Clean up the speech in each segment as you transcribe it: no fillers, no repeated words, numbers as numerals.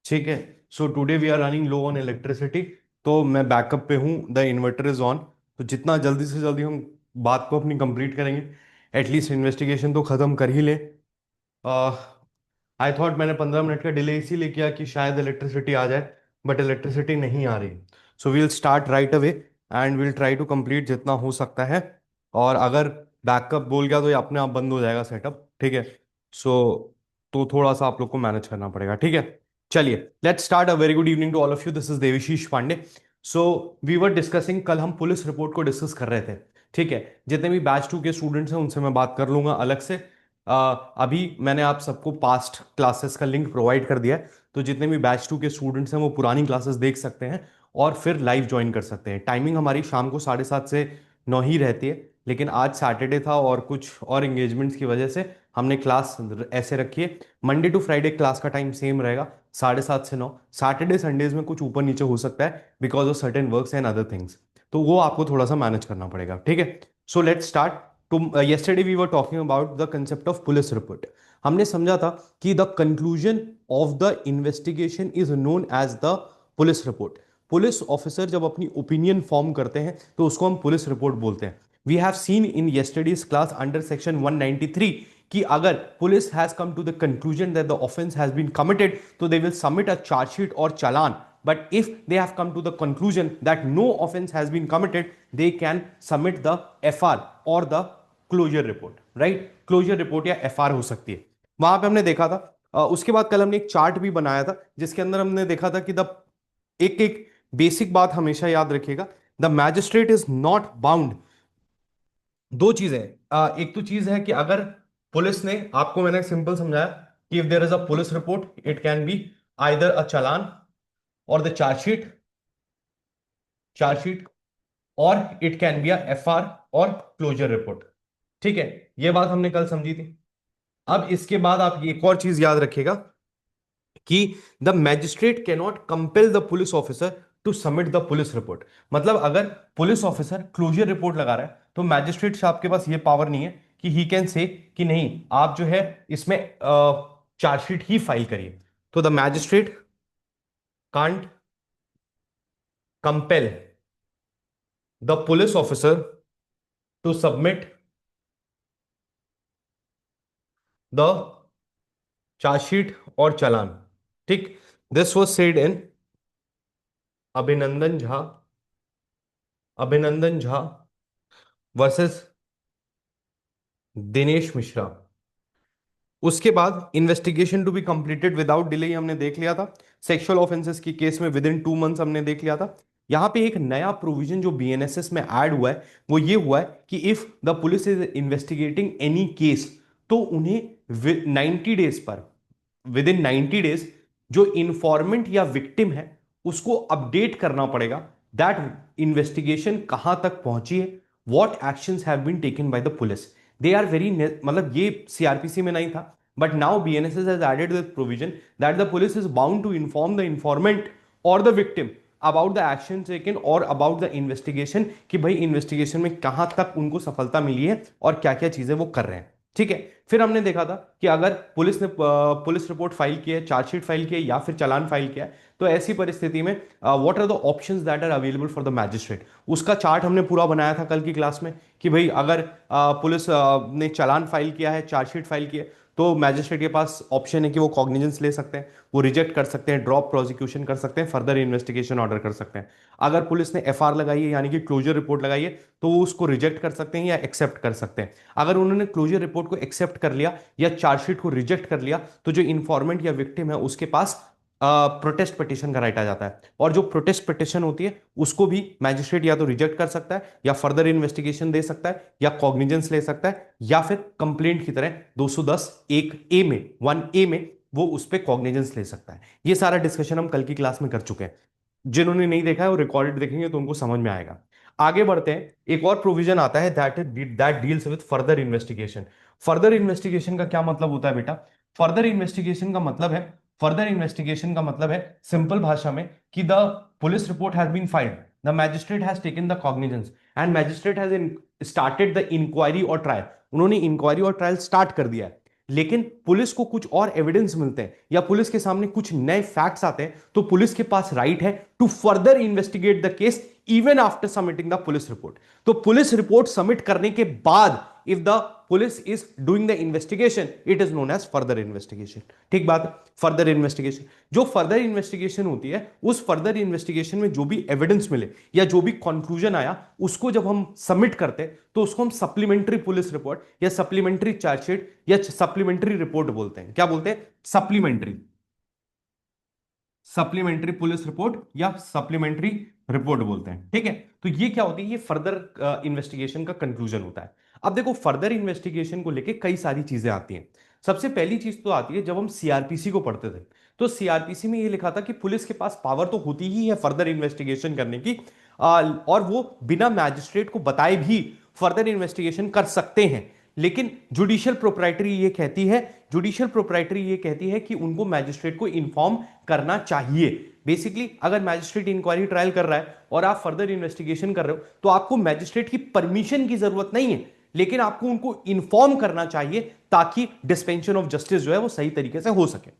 ठीक है। So today we are running low on electricity. तो मैं बैकअप पे हूँ, द इन्वर्टर इज ऑन। तो जितना जल्दी से जल्दी हम बात को अपनी कंप्लीट करेंगे, एटलीस्ट इन्वेस्टिगेशन तो खत्म कर ही ले। आई थॉट मैंने 15 मिनट का डिले इसीलिए किया कि शायद इलेक्ट्रिसिटी आ जाए, बट इलेक्ट्रिसिटी नहीं आ रही। So we'll start right away and we'll try to complete जितना हो सकता है। और अगर बैकअप बोल गया तो ये अपने आप बंद हो जाएगा सेटअप, ठीक है। सो तो थोड़ा सा आप लोग को मैनेज करना पड़ेगा, ठीक है। चलिए, let's start. A very good evening to all of you, this is Devashish Pandey. So we were discussing, कल हम पुलिस रिपोर्ट को डिस्कस कर रहे थे, ठीक है। जितने भी बैच 2 के स्टूडेंट्स हैं उनसे मैं बात कर लूंगा अलग से। अभी मैंने आप सबको पास्ट क्लासेस का लिंक प्रोवाइड कर दिया है, तो जितने भी बैच 2 के स्टूडेंट्स हैं वो पुरानी क्लासेस देख सकते हैं और फिर लाइव ज्वाइन कर सकते हैं। टाइमिंग हमारी शाम को 7:30 से 9 ही रहती है, लेकिन आज सैटरडे था और कुछ और एंगेजमेंट्स की वजह से हमने क्लास ऐसे रखी है। मंडे टू फ्राइडे क्लास का टाइम सेम रहेगा, 7:30 से 9। सैटरडे संडेज में कुछ ऊपर नीचे हो सकता है because of certain works and other things, तो वो आपको थोड़ा सा मैनेज करना पड़ेगा, ठीक है। So let's start. yesterday we were talking about the concept of police report। हमने समझा था कि the conclusion of the investigation is known as the police report. Police officer जब अपनी ओपिनियन फॉर्म करते हैं तो उसको हम पुलिस रिपोर्ट बोलते हैं। We have seen in yesterday's class under section 193 कि अगर police has come to the conclusion that the offence has been committed तो they will submit a chargesheet और challan. But if they have come to the conclusion that no offense has been committed, they can submit the FR or the closure report, right. Closure report या FR हो सकती है। वहां पे हमने देखा था। उसके बाद कल हमने एक चार्ट भी बनाया था जिसके अंदर हमने देखा था कि द एक एक बेसिक बात हमेशा याद रखिएगा, the magistrate is not bound. दो चीजें हैं। एक तो चीज है कि अगर पुलिस ने आपको, मैंने सिंपल समझाया कि if there is a police report it can be either a challan और द चार्जशीट और it can be a FR और क्लोजर रिपोर्ट, ठीक है। ये बात हमने कल समझी थी। अब इसके बाद आप एक और चीज याद रखिएगा कि the magistrate can not compel the police officer to submit the police report. मतलब अगर पुलिस ऑफिसर क्लोजर रिपोर्ट लगा रहा है तो मैजिस्ट्रेट साहब के पास ये पावर नहीं है कि ही कैन से कि नहीं आप जो है इसमें चार्जशीट ही फाइल करिए। तो the magistrate can't compel the police officer to submit the chargesheet और चालान, ठीक। दिस वॉज सेड इन अभिनंदन झा, अभिनंदन झा वर्सेस दिनेश मिश्रा। उसके बाद investigation to be completed without delay हमने देख लिया था। सेक्सुअल ऑफेंसेस की केस में विद इन 2 मंथ्स हमने देख लिया था। यहां पे एक नया प्रोविजन जो बीएनएसएस में ऐड हुआ है वो ये हुआ है कि if the police is investigating any case तो उन्हें 90 डेज पर, विद इन 90 डेज जो इंफॉर्मेंट या विक्टिम है उसको अपडेट करना पड़ेगा दैट इन्वेस्टिगेशन कहां तक पहुंची है, what actions have been taken by the police. They are very, मतलब ये सीआरपीसी में नहीं था, but now BNSS has added this provision that the police is bound to inform the informant और the victim about the action taken और about the investigation, कि भाई investigation में कहां तक उनको सफलता मिली है और क्या क्या चीजें वो कर रहे हैं, ठीक है। फिर हमने देखा था कि अगर पुलिस ने पुलिस रिपोर्ट फाइल की है, चार्जशीट फाइल की है या फिर चालान फाइल किया है तो ऐसी परिस्थिति में what are the options that are available for the magistrate, उसका चार्ट हमने पूरा बनाया था कल की क्लास में कि भाई अगर पुलिस ने चालान फाइल किया है, चार्जशीट फाइल की है, तो मैजिस्ट्रेट के पास ऑप्शन है कि वो कॉग्निजेंस ले सकते हैं, वो रिजेक्ट कर सकते हैं, ड्रॉप प्रोसिक्यूशन कर सकते हैं, फर्दर इन्वेस्टिगेशन ऑर्डर कर सकते हैं। अगर पुलिस ने एफआर लगाई है यानी कि क्लोजर रिपोर्ट लगाई है तो वो उसको रिजेक्ट कर सकते हैं या एक्सेप्ट कर सकते हैं। अगर उन्होंने क्लोजर रिपोर्ट को एक्सेप्ट कर लिया या चार्जशीट को रिजेक्ट कर लिया तो जो इंफॉर्मेंट या विक्टिम है उसके पास प्रोटेस्ट पिटिशन का राइट आ जाता है, और जो प्रोटेस्ट पिटिशन होती है उसको भी मैजिस्ट्रेट या तो रिजेक्ट कर सकता है या फर्दर इन्वेस्टिगेशन दे सकता है या कॉग्निजेंस ले सकता है या फिर कंप्लेंट की तरह 210 एक ए में 1A में वो उस पर कॉग्निजेंस ले सकता है। ये सारा डिस्कशन हम कल की क्लास में कर चुके हैं। जिन्होंने नहीं देखा है वो रिकॉर्डेड देखेंगे तो उनको समझ में आएगा। आगे बढ़ते हैं। एक और प्रोविजन आता है that deals with further investigation. Further investigation का क्या मतलब होता है बेटा? फर्दर इन्वेस्टिगेशन का मतलब है, फर्दर इन्वेस्टिगेशन का मतलब है सिंपल भाषा में कि the police report has been filed, the magistrate has taken the cognizance and magistrate has started the inquiry और ट्रायल। उन्होंने इंक्वायरी और ट्रायल स्टार्ट कर दिया है। लेकिन पुलिस को कुछ और एविडेंस मिलते हैं या पुलिस के सामने कुछ नए फैक्ट्स आते हैं, तो पुलिस के पास राइट है to further investigate the case even after submitting the police report. तो पुलिस रिपोर्ट सबमिट करने के बाद if the police is doing the investigation, it is known as further investigation. ठीक बात है, फर्दर इन्वेस्टिगेशन। जो फर्दर इन्वेस्टिगेशन होती है, उस फर्दर इन्वेस्टिगेशन में जो भी एविडेंस मिले या जो भी कंक्लूजन आया, उसको जब हम सबमिट करते हैं तो उसको हम सप्लीमेंट्री पुलिस रिपोर्ट या सप्लीमेंट्री चार्जशीट या सप्लीमेंट्री रिपोर्ट बोलते हैं। क्या बोलते हैं? सप्लीमेंट्री, सप्लीमेंट्री पुलिस रिपोर्ट या सप्लीमेंट्री रिपोर्ट बोलते हैं। ठीक है, तो ये क्या होती है? ये फर्दर इन्वेस्टिगेशन का कंक्लूजन होता है। अब देखो, फर्दर इन्वेस्टिगेशन को लेके कई सारी चीजें आती हैं। सबसे पहली चीज तो आती है, जब हम सीआरपीसी को पढ़ते थे तो सीआरपीसी में ये लिखा था कि पुलिस के पास पावर तो होती ही है फर्दर इन्वेस्टिगेशन करने की, और वो बिना मैजिस्ट्रेट को बताए भी फर्दर इन्वेस्टिगेशन कर सकते हैं। लेकिन जुडिशियल प्रोप्राइटरी ये कहती है कि उनको मैजिस्ट्रेट को इन्फॉर्म करना चाहिए। बेसिकली अगर मैजिस्ट्रेट इंक्वायरी ट्रायल कर रहा है और आप फर्दर इन्वेस्टिगेशन कर रहे हो, तो आपको मैजिस्ट्रेट की परमिशन की जरूरत नहीं है, लेकिन आपको उनको इन्फॉर्म करना चाहिए ताकि डिस्पेंशन ऑफ जस्टिस जो है वो सही तरीके से हो सके।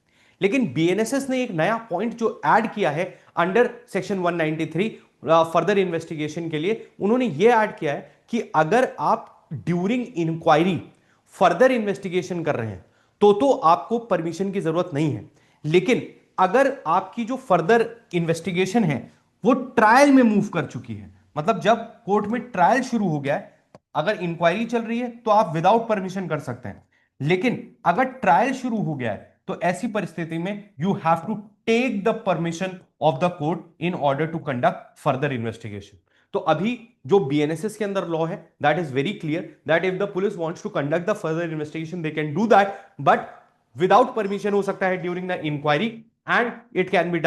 लेकिन बीएनएसएस ने एक नया पॉइंट जो ऐड किया है अंडर सेक्शन 193 फर्दर इन्वेस्टिगेशन के लिए, उन्होंने ये ऐड किया है कि अगर आप ड्यूरिंग इंक्वायरी फर्दर इन्वेस्टिगेशन कर रहे हैं तो आपको परमिशन की जरूरत नहीं है। लेकिन अगर आपकी जो फर्दर इन्वेस्टिगेशन है वो ट्रायल में मूव कर चुकी है, मतलब जब कोर्ट में ट्रायल शुरू हो गया है, अगर इंक्वायरी चल रही है तो आप विदाउट परमिशन कर सकते हैं। लेकिन अगर ट्रायल शुरू हो गया है तो ऐसी परिस्थिति में you have to take the permission of the court in order to conduct further investigation. तो अभी जो बीएनएसएस के अंदर लॉ है, that is very clear that if the police wants to conduct the further investigation they can do that, but without permission हो सकता है during the inquiry, and it can be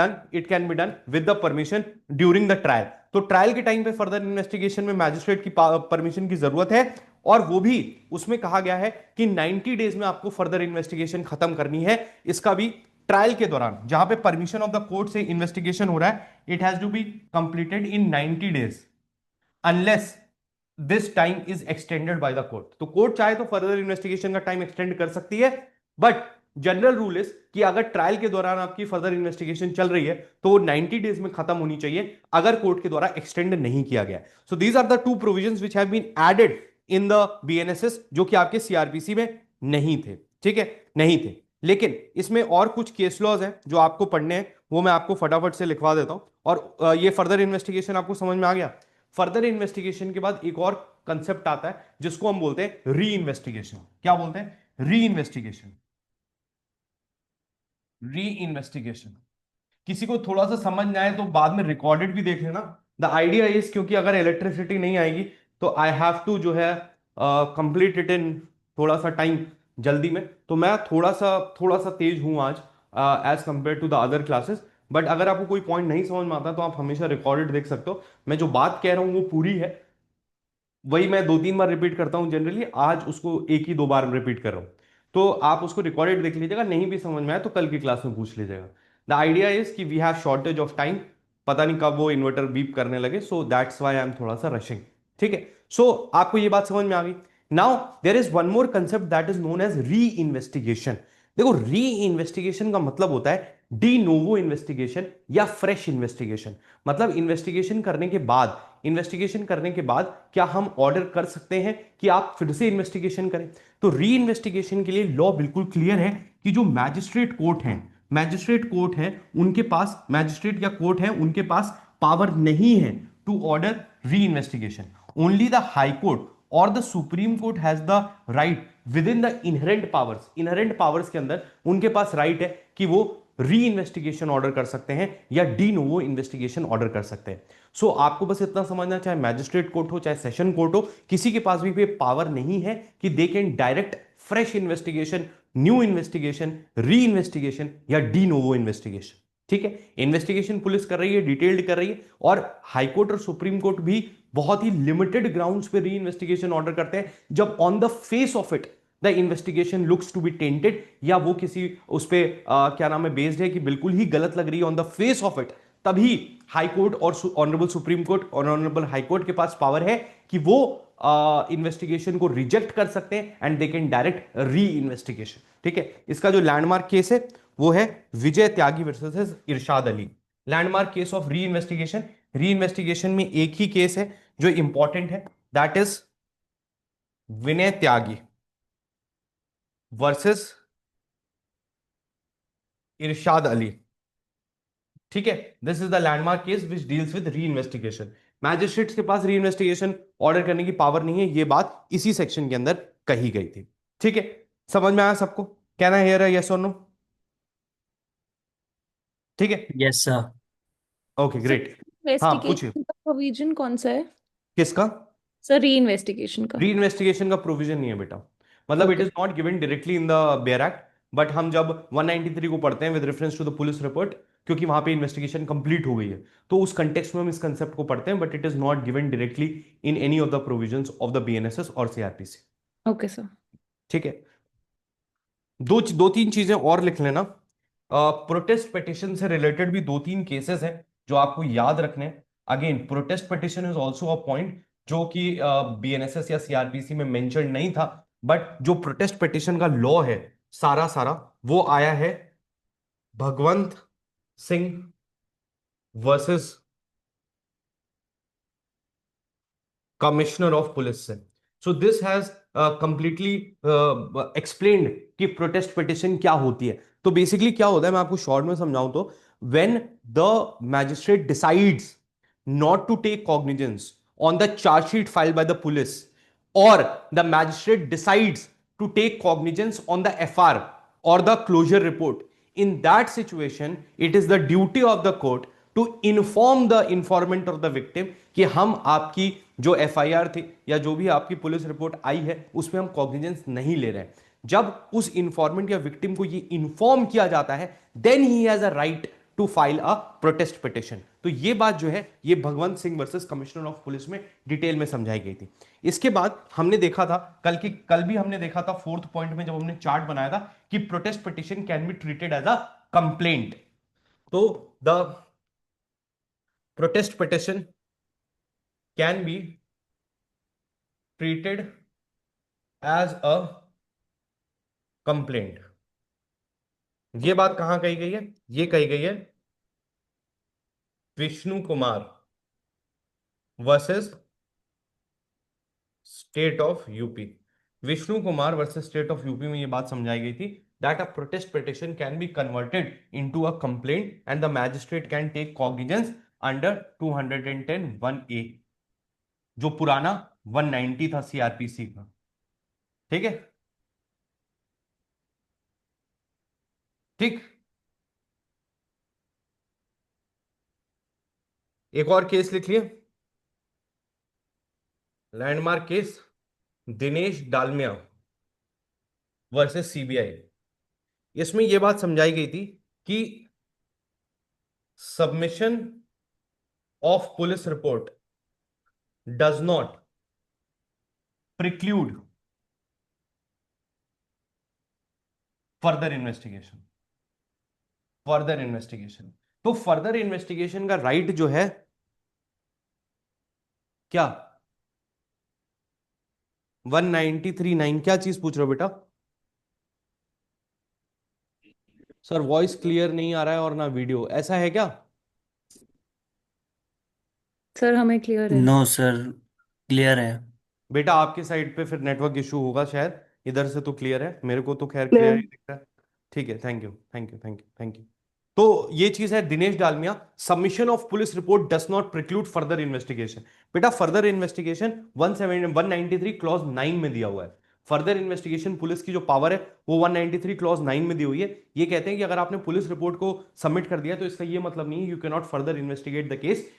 done with the permission during the trial. तो trial के time पे further investigation में magistrate की permission की जरूरत है, और वो भी उसमें कहा गया है कि 90 डेज में आपको फर्दर इन्वेस्टिगेशन खत्म करनी है। इसका भी ट्रायल के दौरान जहां पे परमिशन ऑफ द कोर्ट से इन्वेस्टिगेशन हो रहा है, it has to be completed in 90 days unless this time is extended by the court. तो कोर्ट चाहे तो फर्दर इन्वेस्टिगेशन का टाइम एक्सटेंड कर सकती है, बट जनरल रूल इज कि अगर ट्रायल के दौरान आपकी फर्दर इन्वेस्टिगेशन चल रही है तो वो 90 डेज में खत्म होनी चाहिए, अगर कोर्ट के द्वारा एक्सटेंड नहीं किया गया। So these are the two provisions which have been added in the BNSS, जो कि आपके सीआरपीसी में नहीं थे। ठीक है, नहीं थे। लेकिन इसमें और कुछ केस लॉज हैं जो आपको पढ़ने हैं, वो मैं आपको फटाफट से लिखवा देता हूं। और ये फर्दर इन्वेस्टिगेशन आपको समझ में आ गया। फर्दर इन्वेस्टिगेशन के बाद एक और कंसेप्ट आता है जिसको हम बोलते हैं री इन्वेस्टिगेशन। क्या बोलते हैं? री इन्वेस्टिगेशन। री इन्वेस्टिगेशन किसी को थोड़ा सा समझ में आए तो बाद में रिकॉर्डेड भी देख लेना। द आइडिया इज, क्योंकि अगर इलेक्ट्रिसिटी नहीं आएगी तो आई हैव टू जो है कंप्लीट इट इन थोड़ा सा टाइम जल्दी में। तो मैं थोड़ा सा तेज हूं आज as compared to the other classes. But अगर आपको कोई पॉइंट नहीं समझ में आता तो आप हमेशा रिकॉर्डेड देख सकते हो। मैं जो बात कह रहा हूं वो पूरी है, वही मैं 2-3 बार रिपीट करता हूं जनरली, आज उसको एक ही 2 बार रिपीट कर रहा हूं। तो आप उसको रिकॉर्डेड देख लीजिएगा, नहीं भी समझ में आया तो कल की क्लास में पूछ लीजिएगा। द आइडिया इज कि we have shortage of time, पता नहीं कब वो इन्वर्टर बीप करने लगे, so that's why I am थोड़ा सा रशिंग। ठीक है, सो आपको ये बात समझ में आ गई। Now there is one more concept that is known as reinvestigation. देखो, री इन्वेस्टिगेशन का मतलब होता है डी नोवो इन्वेस्टिगेशन या फ्रेश इन्वेस्टिगेशन। मतलब इन्वेस्टिगेशन करने के बाद क्या हम ऑर्डर कर सकते हैं कि आप फिर से इन्वेस्टिगेशन करें? तो री इन्वेस्टिगेशन के लिए लॉ बिल्कुल क्लियर है कि जो मैजिस्ट्रेट या कोर्ट है उनके पास पावर नहीं है to order re investigation. Only the high court और the supreme court has the right within the inherent powers के अंदर उनके पास राइट है कि वो री इन्वेस्टिगेशन ऑर्डर कर सकते हैं या डी नोवो इन्वेस्टिगेशन ऑर्डर कर सकते हैं। सो आपको बस इतना समझना, चाहे मैजिस्ट्रेट कोर्ट हो चाहे सेशन कोर्ट हो, किसी के पास भी पावर नहीं है कि दे can direct fresh investigation, new investigation, re investigation या डी नोवो इन्वेस्टिगेशन। ठीक है, इन्वेस्टिगेशन पुलिस कर रही है, डिटेल्ड कर रही है, और हाई कोर्ट और सुप्रीम कोर्ट भी बहुत ही लिमिटेड ग्राउंड्स पे री इन्वेस्टिगेशन ऑर्डर करते हैं, जब on the face of it the investigation looks to be tainted, या वो किसी उस पे क्या नाम है बेस्ड है कि बिल्कुल ही गलत लग रही है on the face of it, तभी हाई कोर्ट और ऑनरेबल सुप्रीम कोर्ट और ऑनरेबल हाई कोर्ट के पास पावर है कि वो इन्वेस्टिगेशन को रिजेक्ट कर सकते हैं and they can direct re investigation. ठीक है, इसका जो लैंडमार्क केस है वो है Vijay Tyagi versus Irshad Ali. Landmark case of re investigation, re investigation में एक ही केस है जो इंपॉर्टेंट है, that is Vinay Tyagi versus Irshad Ali. ठीक है, this is the landmark case which deals with re investigation. Magistrates के पास री इन्वेस्टिगेशन ऑर्डर करने की पावर नहीं है, ये बात इसी सेक्शन के अंदर कही गई थी। ठीक है, समझ में आया सबको? कहना है हियर यस और नो? ठीक है, yes sir. Okay sir great. हाँ पूछिए। इन्वेस्टिगेशन का प्रोविजन कौन सा है? किसका? सर री इन्वेस्टिगेशन का। री इन्वेस्टिगेशन का प्रोविजन नहीं है बेटा, मतलब it okay. Is not given directly in the bare act, but हम जब 193 को पढ़ते हैं with reference to the police report, क्योंकि वहां पे इन्वेस्टिगेशन कंप्लीट हो गई है, तो उस कंटेक्स्ट में हम इस कंसेप्ट को पढ़ते हैं, but it is not given directly in any of the provisions of the BNSS और सीआरपीसी। Okay sir. ठीक है, दो दो तीन चीजें और लिख लेना। प्रोटेस्ट पिटिशन से रिलेटेड भी दो तीन केसेस हैं जो आपको याद रखने हैं। Again protest petition is also a point जो कि बीएनएसएस या सीआरपीसी में मेंशन नहीं था, बट जो प्रोटेस्ट पिटिशन का लॉ है सारा सारा वो आया है Bhagwant Singh versus commissioner of police से। So this has completely explained कि प्रोटेस्ट पिटिशन क्या होती है। तो बेसिकली क्या होता है, मैं आपको शॉर्ट में समझाऊं तो, when the magistrate decides not to take cognizance on the chargesheet filed by the police, or the magistrate decides to take cognizance on the FR or the closure report, in that situation it is the duty of the court to inform the informant or the victim कि हम आपकी जो FIR थी या जो भी आपकी police report आई है उसमें हम कॉग्निजेंस नहीं ले रहे हैं। जब उस इंफॉर्मेंट या विक्टिम को ये इंफॉर्म किया जाता है, then he has a right to file a protest petition. तो ये बात जो है ये Bhagwant Singh versus commissioner of police में डिटेल में समझाई गई थी। इसके बाद हमने देखा था कल भी हमने देखा था फोर्थ पॉइंट में जब हमने चार्ट बनाया था कि protest petition can be treated as a complaint. तो the protest petition can be treated as a complaint. ये बात कहां कही गई है? ये कही गई है Vishnu Kumar versus state of UP. Vishnu Kumar versus state of UP में ये बात समझाई गई थी that a protest petition can be converted into a complaint and the magistrate can take cognizance under 210 1A, जो पुराना 190 था सीआरपीसी का। ठीक है, ठीक। एक और केस लिख लिए, landmark case Dinesh Dalmia versus CBI. इसमें यह बात समझाई गई थी कि submission of police report does not preclude further investigation. Further investigation, तो फर्दर इन्वेस्टिगेशन का राइट जो है क्या, 193(9) क्या चीज पूछ रहे हो बेटा? सर वॉइस क्लियर नहीं आ रहा है और ना वीडियो, ऐसा है क्या? सर हमें क्लियर है। नो सर, क्लियर है। बेटा आपके साइड पे फिर नेटवर्क इशू होगा शायद, इधर से तो क्लियर है, मेरे को तो खैर क्लियर क्लियर। ही दिख रहा है। ठीक है, thank you thank you thank you thank you. तो ये चीज है Dinesh Dalmia, submission of police report does not preclude further investigation. बेटा फर्दर इन्वेस्टिगेशन 193 क्लॉज 9 में दिया हुआ है। फर्दर इन्वेस्टिगेशन पुलिस की जो पावर है वो 193 क्लॉज 9 में दी हुई है। ये कहते हैं कि अगर आपने पुलिस रिपोर्ट को सबमिट कर दिया तो इसका ये मतलब नहीं है you can not further investigate the case.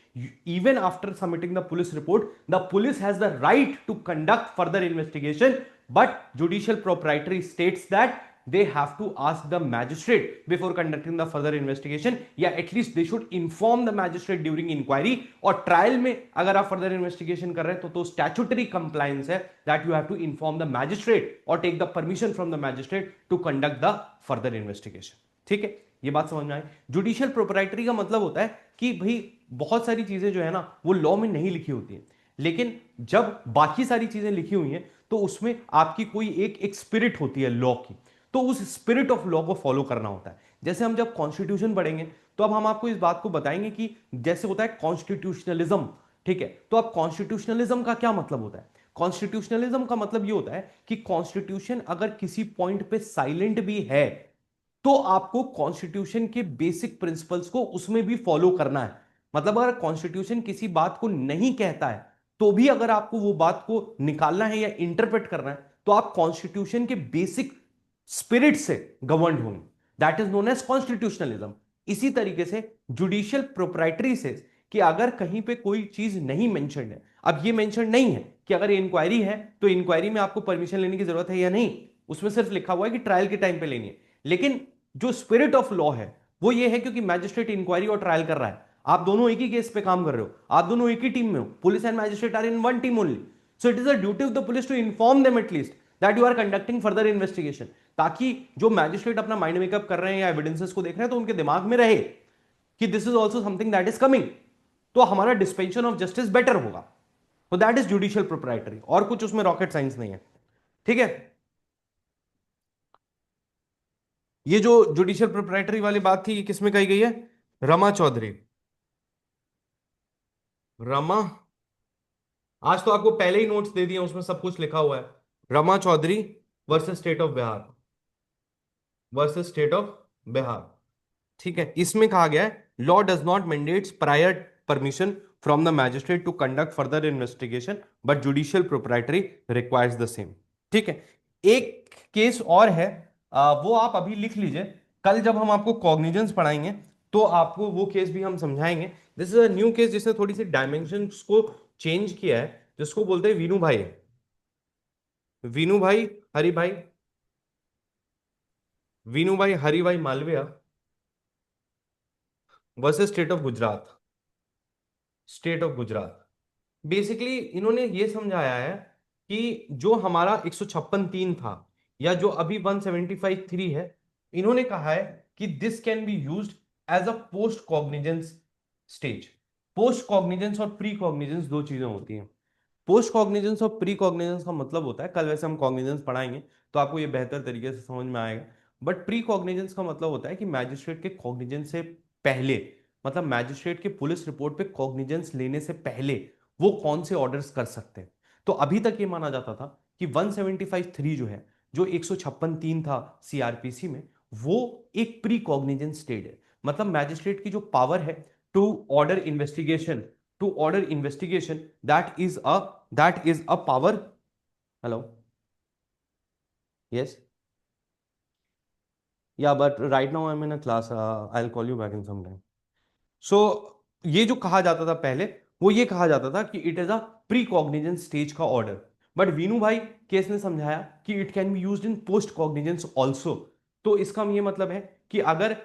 Even after submitting the police report, the police has the right to conduct further investigation, but judicial proprietary states that they have to ask the magistrate before conducting the further investigation, या at least they should inform the magistrate during inquiry। और trial में अगर आप further investigation कर रहे हैं तो statutory compliance है that you have to inform the magistrate और take the permission from the magistrate to conduct the further investigation. ठीक है, ये बात समझ में आए? जुडिशियल प्रोप्राइटरी का मतलब होता है कि भाई बहुत सारी चीजें जो है ना वो लॉ में नहीं लिखी होती है। लेकिन जब बाकी सारी चीजें लिखी हुई हैं तो उसमें आपकी कोई एक स्पिरिट होती है लॉ की, तो उस स्पिरिट ऑफ लॉ को फॉलो करना होता है। जैसे हम जब कॉन्स्टिट्यूशन पढ़ेंगे तो अब हम आपको इस बात को बताएंगे कि जैसे होता है कॉन्स्टिट्यूशनलिज्म, ठीक है, तो अब कॉन्स्टिट्यूशनलिज्म का क्या मतलब होता है? कॉन्स्टिट्यूशनलिज्म का मतलब ये होता है कि कॉन्स्टिट्यूशन अगर किसी पॉइंट पे साइलेंट भी है तो आपको कॉन्स्टिट्यूशन के बेसिक प्रिंसिपल्स को उसमें भी फॉलो करना है। मतलब अगर कॉन्स्टिट्यूशन किसी बात को नहीं कहता है तो भी अगर आपको वो बात को निकालना है या इंटरप्रेट करना है तो आप कॉन्स्टिट्यूशन के बेसिक स्पिरिट से गवर्न होंगे। That is known as constitutionalism. इसी तरीके से जुडिशियल प्रोप्राइटरी से कि अगर कहीं पे कोई चीज नहीं मेंशन्ड है, अब ये मेंशन नहीं है कि अगर इंक्वायरी है तो इंक्वायरी में आपको परमिशन लेने की जरूरत है या नहीं, उसमें सिर्फ लिखा हुआ है कि ट्रायल के टाइम पे लेनी है। लेकिन जो स्पिरिट ऑफ लॉ है वो ये है क्योंकि मैजिस्ट्रेट इंक्वायरी और ट्रायल कर रहा है, आप दोनों एक ही केस पे काम कर रहे हो, आप दोनों एक ही टीम में हो, police and magistrate are in one team only. So it is a duty of the police to inform them at least that you are conducting further investigation, ताकि जो मैजिस्ट्रेट अपना माइंड मेकअप कर रहे हैं या एविडेंसेस को देख रहे हैं तो उनके दिमाग में रहे कि this is also something that is coming, तो हमारा डिस्पेंशन ऑफ जस्टिस बेटर होगा। तो दैट इज जुडिशियल प्रोप्राइटरी, और कुछ उसमें रॉकेट साइंस नहीं है, ठीक है। ये जो जुडिशियल प्रोप्राइटरी वाली बात थी ये किसमें कही गई है? रमा चौधरी, रमा, आज तो आपको पहले ही नोट्स दे दिए उसमें सब कुछ लिखा हुआ है। Rama Chaudhary versus state of Bihar, versus state of Bihar, ठीक है। इसमें कहा गया है law does not mandates prior permission from the magistrate to conduct further investigation but judicial proprietary requires the same, ठीक है। एक केस और है, वो आप अभी लिख लीजिए, कल जब हम आपको कॉग्निजेंस पढ़ाएंगे तो आपको वो केस भी हम समझाएंगे। This is a new case जिसने थोड़ी सी डायमेंशंस को चेंज किया है, जिसको बोलते हैं वीनू भाई, वीनू भाई हरि भाई, Veenu bhai Hari bhai Malviya versus state of Gujarat, state of Gujarat. Basically इन्होंने ये समझाया है कि जो हमारा 156(3) था या जो अभी 175(3) है, इन्होंने कहा है कि this can be used as a post cognizance stage. Post cognizance और प्री कॉग्निजेंस दो चीजें होती हैं। पोस्ट कॉग्निजेंस और प्री कॉग्निजेंस का मतलब होता है, कल वैसे हम कॉग्निजेंस पढ़ाएंगे तो आपको ये बेहतर तरीके से समझ में आएगा, बट प्री कॉग्निजेंस का मतलब होता है कि मैजिस्ट्रेट के कॉग्निजेंस से पहले, मतलब मैजिस्ट्रेट के पुलिस रिपोर्ट पे कॉग्निजेंस लेने से पहले वो कौन से ऑर्डर्स कर सकते हैं। तो अभी तक ये माना जाता था कि 175(3) जो है, जो 156(3) था सीआरपीसी में, वो एक प्री कॉग्निजेंस स्टेट है। मतलब मैजिस्ट्रेट की जो पावर है to order investigation, to order investigation, that is a power. Hello, yes, yeah, but right now I'm in a class, I'll call you back in some time. सो ये जो कहा जाता था पहले, वो ये कहा जाता था कि it is a pre cognizance stage का ऑर्डर, बट वीनू भाई केस ने समझाया कि it can be used in post cognizance also. तो इसका ये मतलब है कि अगर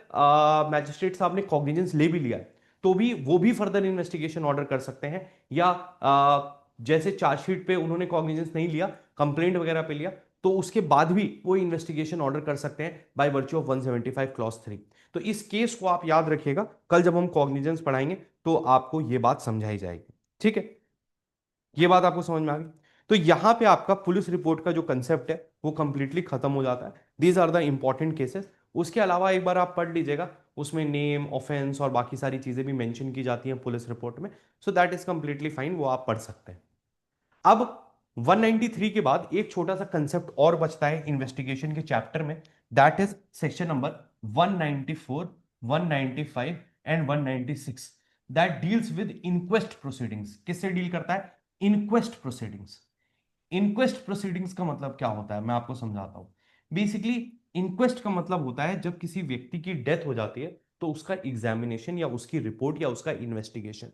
मैजिस्ट्रेट साहब ने कॉग्निजेंस ले भी लिया है तो भी वो भी फर्दर इन्वेस्टिगेशन ऑर्डर कर सकते हैं, या जैसे चार्जशीट पे उन्होंने कॉग्निजेंस नहीं लिया, कंप्लेंट वगैरह पे लिया, तो उसके बाद भी वो इन्वेस्टिगेशन ऑर्डर कर सकते हैं बाय वर्च्यू ऑफ 175 क्लॉज 3। तो इस केस को आप याद रखिएगा, कल जब हम कॉग्निजेंस पढ़ाएंगे तो आपको ये बात समझाई जाएगी, ठीक है। ये बात आपको समझ में आ गई? तो यहां पे आपका पुलिस रिपोर्ट का जो कंसेप्ट है वो कंप्लीटली खत्म हो जाता है। These are the important cases. उसके अलावा एक बार आप पढ़ लीजिएगा, उसमें नेम, ऑफेंस और बाकी सारी चीजें भी मेंशन की जाती हैं पुलिस रिपोर्ट में, सो दैट इज कंप्लीटली फाइन, वो आप पढ़ सकते हैं। अब 193 के बाद एक छोटा सा कंसेप्ट और बचता है इन्वेस्टिगेशन के चैप्टर में, that is section number 194, 195 and 196, that deals with inquest proceedings. किससे डील करता है? Inquest proceedings. इंक्वेस्ट प्रोसीडिंग्स का मतलब क्या होता है मैं आपको समझाता हूं। बेसिकली इंक्वेस्ट का मतलब होता है जब किसी व्यक्ति की डेथ हो जाती है तो उसका एग्जामिनेशन या उसकी रिपोर्ट या उसका इन्वेस्टिगेशन।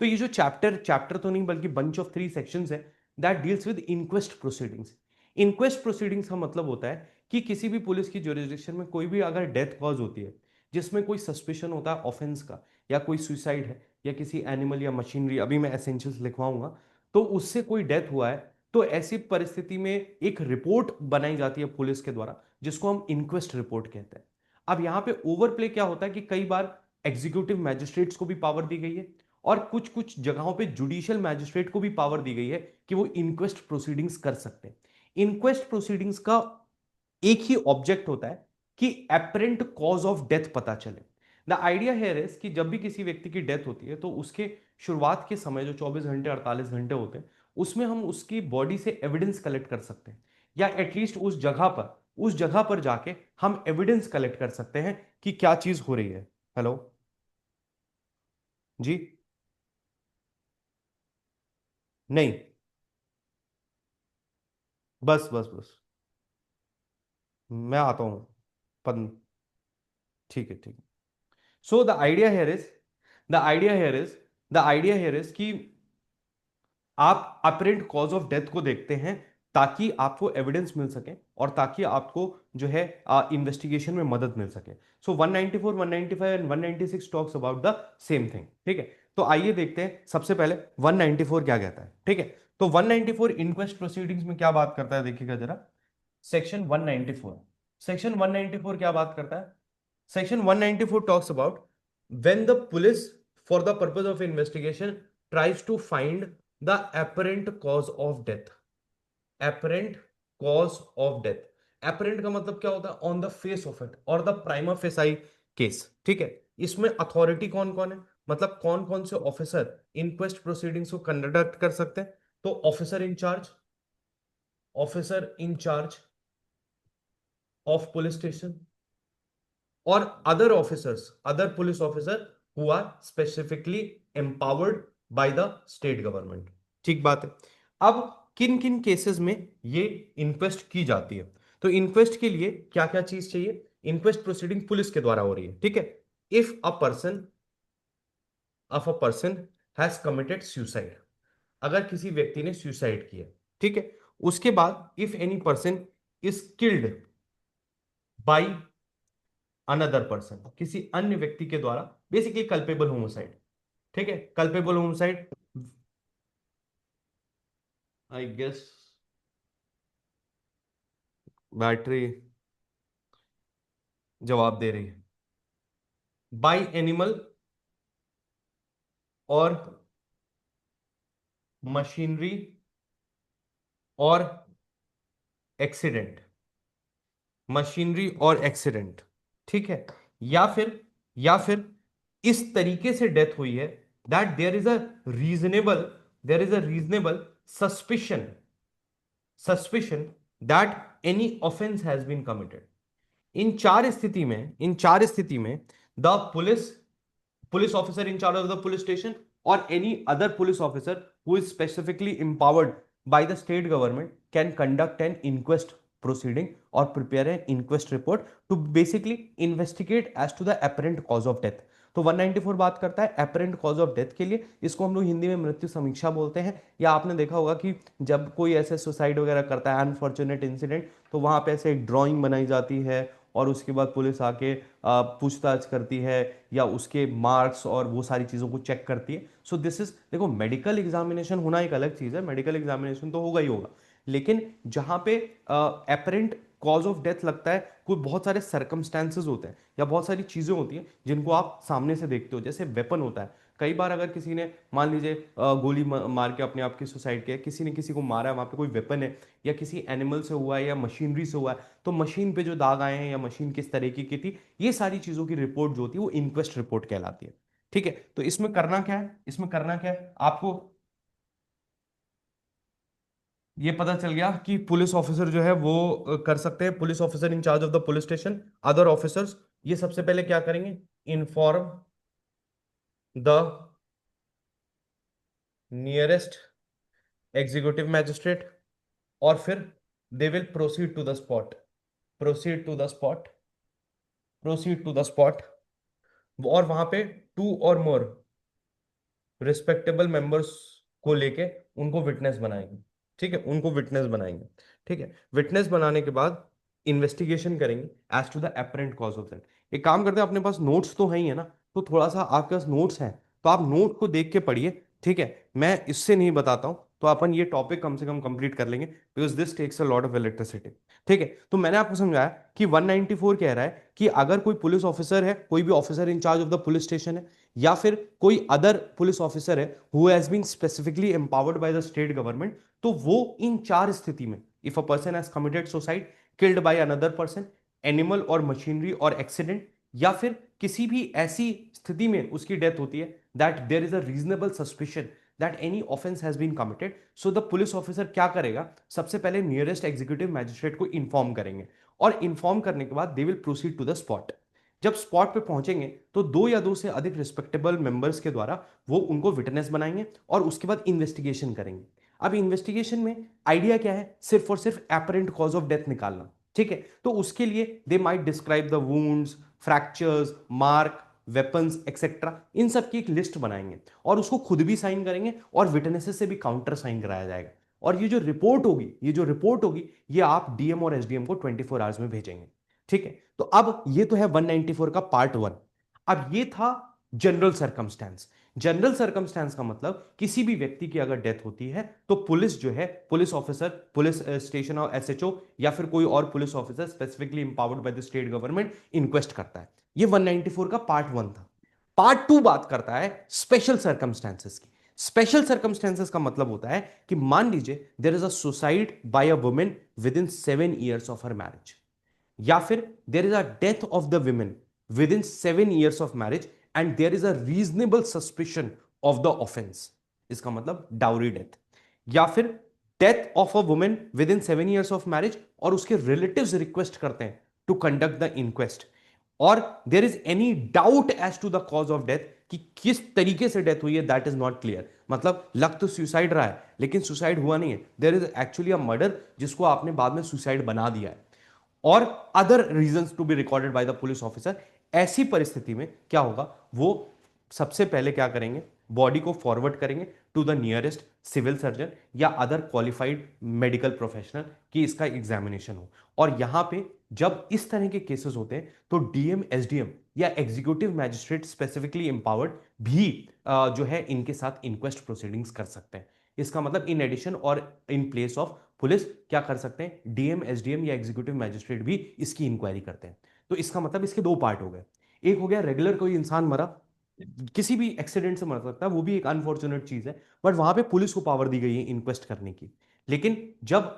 तो ये जो चैप्टर चैप्टर तो नहीं बल्कि बंच ऑफ 3 सेक्शंस है that deals with inquest proceedings. Inquest proceedings का मतलब होता है कि किसी भी पुलिस की ज्यूरिसडिक्शन में कोई भी अगर डेथ कॉज होती है जिसमें कोई सस्पिशन होता है ऑफेंस का, या कोई सुसाइड है, या किसी एनिमल या मशीनरी, अभी मैं एसेंशियल्स लिखवाऊंगा, तो उससे कोई डेथ हुआ है, तो ऐसी परिस्थिति में एक रिपोर्ट बनाई जाती है पुलिस के द्वारा जिसको हम इंक्वेस्ट रिपोर्ट कहते हैं। अब यहां पे ओवरप्ले क्या होता है कि कई बार एग्जीक्यूटिव मैजिस्ट्रेट्स को भी पावर दी गई है और कुछ कुछ जगहों पे जुडिशियल मैजिस्ट्रेट को भी पावर दी गई है कि वो इंक्वेस्ट प्रोसीडिंग्स कर सकते हैं। इंक्वेस्ट प्रोसीडिंग्स का एक ही ऑब्जेक्ट होता है कि एपरेंट कॉज ऑफ डेथ पता चले। द आइडिया है इज कि जब भी किसी व्यक्ति की डेथ होती है तो उसके शुरुआत के समय जो 24 घंटे 48 घंटे होते हैं उसमें हम उसकी बॉडी से एविडेंस कलेक्ट कर सकते हैं, या एटलीस्ट उस जगह पर जाके हम एविडेंस कलेक्ट कर सकते हैं कि क्या चीज हो रही है। हेलो जी। नहीं, बस बस बस, मैं आता हूं। पन ठीक है, ठीक है। So the idea here is कि आप अपरेंट कॉज ऑफ डेथ को देखते हैं ताकि आपको एविडेंस मिल सके और ताकि आपको जो है इन्वेस्टिगेशन में मदद मिल सके। सो 194, 195 and 196 talks about the same thing. ठीक है, तो आइए देखते हैं सबसे पहले 194 क्या कहता है। ठीक है, तो 194 इंक्वेस्ट प्रोसीडिंग्स में क्या बात करता है, देखिएगा जरा। सेक्शन 194, सेक्शन 194 क्या बात करता है? Section 194 talks about when the police, for the purpose of investigation, tries to find the apparent cause of death. Apparent cause of death. Apparent का मतलब क्या होता है? On the face of it और the prima facie case. ठीक है, इसमें authority कौन कौन है, मतलब कौन कौन से ऑफिसर इंक्वेस्ट प्रोसीडिंग्स को कंडक्ट कर सकते हैं? तो officer incharge of police station और other police officer who are specifically empowered by the state government. ठीक बात है। अब किन किन केसेस में ये इंक्वेस्ट की जाती है? तो इंक्वेस्ट के लिए क्या क्या चीज चाहिए? इंक्वेस्ट प्रोसीडिंग पुलिस के द्वारा हो रही है। ठीक है, if a person has committed suicide, अगर किसी व्यक्ति ने सुसाइड किया, ठीक है, उसके बाद if any person is killed by another person, किसी अन्य व्यक्ति के द्वारा, बेसिकली कल्पेबल होमोसाइड। ठीक है, culpable homicide, I guess battery जवाब दे रही है, बाय एनिमल और मशीनरी और एक्सीडेंट, मशीनरी और एक्सीडेंट। ठीक है, या फिर इस तरीके से डेथ हुई है that there is a reasonable suspicion that any offence has been committed. इन चार स्थिति में the police officer in charge of the police station और any other police officer who is specifically empowered by the state government can conduct an inquest proceeding or prepare an inquest report to basically investigate as to the apparent cause of death। तो 194 बात करता है apparent cause of death के लिए, इसको हम लोग हिंदी में मृत्यु समीक्षा बोलते हैं। या आपने देखा होगा कि जब कोई ऐसे सुसाइड वगैरह करता है अनफॉर्चुनेट इंसिडेंट, तो वहां पे ऐसे एक ड्राइंग बनाई जाती है और उसके बाद पुलिस आके पूछताछ करती है या उसके मार्क्स और वो सारी चीज़ों को चेक करती है। सो दिस इज, देखो मेडिकल एग्जामिनेशन होना एक अलग चीज़ है, मेडिकल एग्जामिनेशन तो होगा ही होगा, लेकिन जहाँ पे एपरेंट कॉज ऑफ डेथ लगता है, कोई बहुत सारे सर्कमस्टेंसेस होते हैं या बहुत सारी चीज़ें होती हैं जिनको आप सामने से देखते हो, जैसे वेपन होता है। कई बार अगर किसी ने मान लीजिए गोली मार के अपने आप की सुसाइड किया, किसी ने किसी को मारा है, वहाँ पे कोई वेपन है या किसी एनिमल से हुआ है या मशीनरी से हुआ है, तो मशीन पे जो दाग आए हैं या मशीन किस तरीके की थी, ये सारी चीज़ों की रिपोर्ट जो होती है वो इंक्वेस्ट रिपोर्ट कहलाती है। ठीक है, तो इसमें करना क्या है आपको ये पता चल गया कि पुलिस ऑफिसर जो है वो कर सकते हैं, police officer in charge of the police station, other officers, ये सबसे पहले क्या करेंगे? Inform the nearest executive magistrate और फिर they will proceed to the spot, proceed to the spot, proceed to the spot, और वहां पे टू और मोर रिस्पेक्टेबल मेंबर्स को लेके उनको विटनेस बनाएंगे। ठीक है, उनको विटनेस बनाएंगे। ठीक है, विटनेस बनाने के बाद इन्वेस्टिगेशन करेंगे as to the apparent cause of death. एक काम करते हैं, अपने पास नोट्स तो है ही है ना, तो थोड़ा सा आपके पास नोट्स हैं तो आप नोट को देख के पढ़िए। ठीक है, मैं इससे नहीं बताता हूं, तो अपन ये टॉपिक कम से कम कंप्लीट कर लेंगे because this takes a lot of electricity. ठीक है, तो मैंने आपको समझाया कि 194 कह रहा है कि अगर कोई पुलिस ऑफिसर है, कोई भी officer in charge of the police station है, या फिर कोई अदर पुलिस ऑफिसर है who has been specifically empowered by the state government, तो वो इन चार स्थिति में, if a person has committed suicide, killed by another person, animal और मशीनरी और एक्सीडेंट, या फिर किसी भी ऐसी स्थिति में उसकी डेथ होती है that there is a reasonable suspicion that any offence has been committed, so the police officer क्या करेगा, सबसे पहले नियरेस्ट एग्जीक्यूटिव मैजिस्ट्रेट को इन्फॉर्म करेंगे, और इन्फॉर्म करने के बाद they will proceed to the spot. जब स्पॉट पे पहुंचेंगे तो दो या दो से अधिक रिस्पेक्टेबल मेंबर्स के द्वारा वो उनको विटनेस बनाएंगे और उसके बाद इन्वेस्टिगेशन करेंगे। अब इन्वेस्टिगेशन में आइडिया क्या है, सिर्फ और सिर्फ एपरेंट कॉज ऑफ डेथ निकालना, ठीक है। तो उसके लिए they might describe the wounds, fractures, mark, weapons etcetera, इन सब की एक लिस्ट बनाएंगे और उसको खुद भी साइन करेंगे और विटनेसेस से भी काउंटर साइन कराया जाएगा। और ये जो रिपोर्ट होगी ये आप डीएम और एसडीएम को 24 आवर्स में भेजेंगे, ठीक है। तो अब ये तो है 194 का पार्ट 1। अब ये था जनरल सर्कमस्टेंस। जनरल सर्कमस्टेंस का मतलब किसी भी व्यक्ति की अगर डेथ होती है तो पुलिस जो है, पुलिस ऑफिसर, पुलिस स्टेशन और एसएचओ या फिर कोई और police officer specifically empowered bye the state government inquest करता है। ये 194 का पार्ट 1 था। पार्ट 2 बात करता है स्पेशल सर्कमस्टेंसेस की। स्पेशल सर्कमस्टेंसेस का मतलब होता है कि मान लीजिए there is a suicide by a women within 7 years of her marriage, या फिर there is a death of the women within 7 years of marriage and there is a reasonable suspicion of the offence, इसका मतलब dowry death, या फिर death of a women within 7 years of marriage और उसके relatives request करते हैं to conduct the inquest, और there is any doubt as to the cause of death कि किस तरीके से डेथ हुई है, दैट इज नॉट क्लियर। मतलब लग तो सुसाइड रहा है लेकिन सुसाइड हुआ नहीं है, there is actually a murder जिसको आपने बाद में सुसाइड बना दिया है, और other reasons to be recorded by the police officer. ऐसी परिस्थिति में क्या होगा, वो सबसे पहले क्या करेंगे, बॉडी को फॉरवर्ड करेंगे to the nearest civil surgeon या अदर क्वालिफाइड मेडिकल प्रोफेशनल कि इसका एग्जामिनेशन हो। और यहां पे जब इस तरह के केसेस होते हैं तो डीएम, एसडीएम या एग्जीक्यूटिव मैजिस्ट्रेट स्पेसिफिकली एम्पावर्ड भी जो है इनके साथ इंक्वेस्ट प्रोसीडिंग्स कर सकते हैं। इसका मतलब इन एडिशन और इन प्लेस ऑफ पुलिस क्या कर सकते हैं, डीएम, एसडीएम या एग्जीक्यूटिव मैजिस्ट्रेट भी इसकी इंक्वायरी करते हैं। तो इसका मतलब इसके दो पार्ट हो गए। एक हो गया रेगुलर कोई इंसान मरा, किसी भी एक्सीडेंट से मर सकता है, वो भी एक अनफॉर्चुनेट चीज है, बट वहां पे पुलिस को पावर दी गई है इंक्वेस्ट करने की। लेकिन जब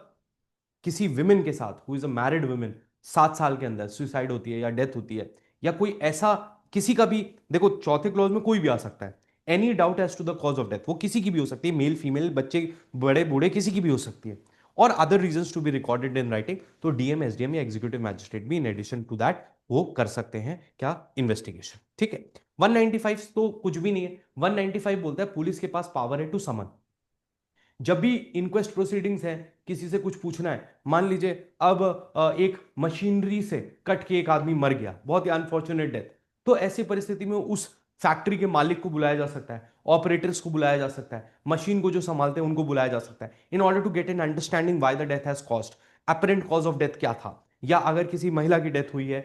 किसी विमेन के साथ, who is a married women, 7 साल के अंदर सुसाइड होती है या डेथ होती है, या कोई ऐसा किसी का भी, देखो चौथे क्लॉज में कोई भी आ सकता है, any doubt as to the cause of death, वो किसी की भी हो सकती है, मेल फीमेल, बच्चे बड़े बूढ़े किसी की भी हो सकती है, और other reasons to be recorded in writing, तो डीएम, एसडीएम या एग्जीक्यूटिव मैजिस्ट्रेट भी इन एडिशन टू दैट वो कर सकते हैं क्या, इन्वेस्टिगेशन, ठीक है। 195 तो कुछ भी नहीं है। 195 बोलता है पुलिस के पास पावर है टू समन। जब भी इंक्वेस्ट प्रोसीडिंग्स है, किसी से कुछ पूछना है, मान लीजिए अब एक मशीनरी से कट के एक आदमी मर गया, बहुत ही अनफॉर्चुनेट डेथ, तो ऐसी परिस्थिति में उस फैक्ट्री के मालिक को बुलाया जा सकता है, ऑपरेटर्स को बुलाया जा सकता है, मशीन को जो संभालते हैं उनको बुलाया जा सकता है, in order to get an understanding why the death has caused, apparent cause of death क्या था, या अगर किसी महिला की डेथ हुई है